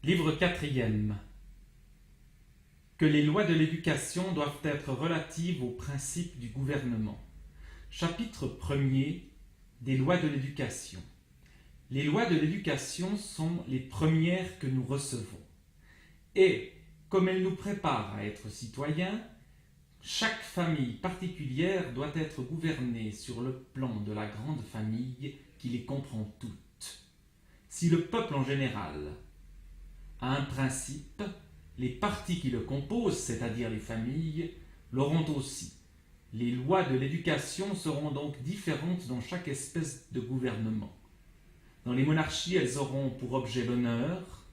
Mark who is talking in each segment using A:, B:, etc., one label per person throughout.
A: Livre quatrième. Que les lois de l'éducation doivent être relatives aux principes du gouvernement. Chapitre 1er des lois de l'éducation. Les lois de l'éducation sont les premières que nous recevons. Et, comme elles nous préparent à être citoyens, chaque famille particulière doit être gouvernée sur le plan de la grande famille qui les comprend toutes. Si le peuple en général a un principe, les parties qui le composent, c'est-à-dire les familles, l'auront aussi. Les lois de l'éducation seront donc différentes dans chaque espèce de gouvernement. Dans les monarchies, elles auront pour objet l'honneur,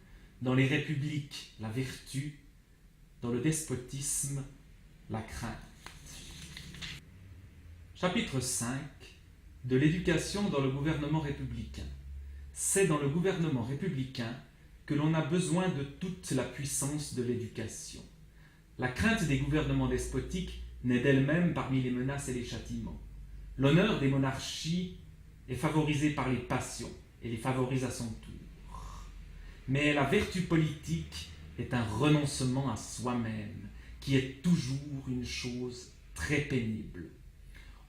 A: dans les républiques, la vertu, dans le despotisme, la crainte. Chapitre 5 de l'éducation dans le gouvernement républicain. C'est dans le gouvernement républicain que l'on a besoin de toute la puissance de l'éducation. La crainte des gouvernements despotiques naît d'elle-même parmi les menaces et les châtiments. L'honneur des monarchies est favorisé par les passions et les favorise à son tour. Mais la vertu politique est un renoncement à soi-même, qui est toujours une chose très pénible.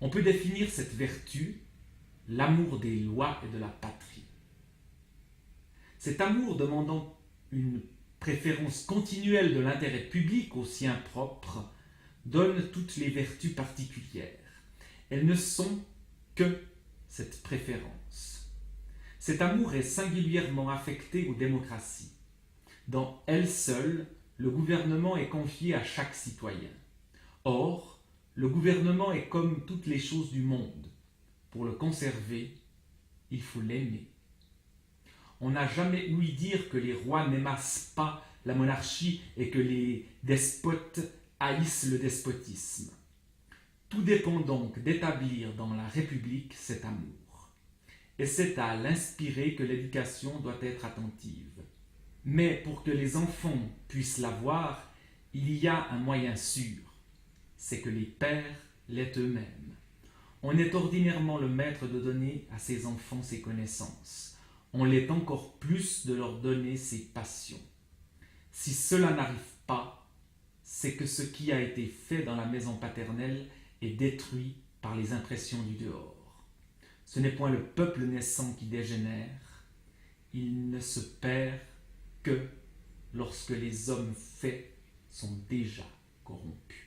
A: On peut définir cette vertu, l'amour des lois et de la patrie. Cet amour demandant une préférence continuelle de l'intérêt public au sien propre donne toutes les vertus particulières. Elles ne sont que cette préférence. Cet amour est singulièrement affecté aux démocraties. Dans elles seules, le gouvernement est confié à chaque citoyen. Or, le gouvernement est comme toutes les choses du monde. Pour le conserver, il faut l'aimer. On n'a jamais ouï dire que les rois n'aimassent pas la monarchie et que les despotes haïssent le despotisme. Tout dépend donc d'établir dans la République cet amour. Et c'est à l'inspirer que l'éducation doit être attentive. Mais pour que les enfants puissent l'avoir, il y a un moyen sûr, c'est que les pères l'aient eux-mêmes. On est ordinairement le maître de donner à ses enfants ses connaissances. On l'est encore plus de leur donner ses passions. Si cela n'arrive pas, c'est que ce qui a été fait dans la maison paternelle est détruit par les impressions du dehors. Ce n'est point le peuple naissant qui dégénère, il ne se perd que lorsque les hommes faits sont déjà corrompus.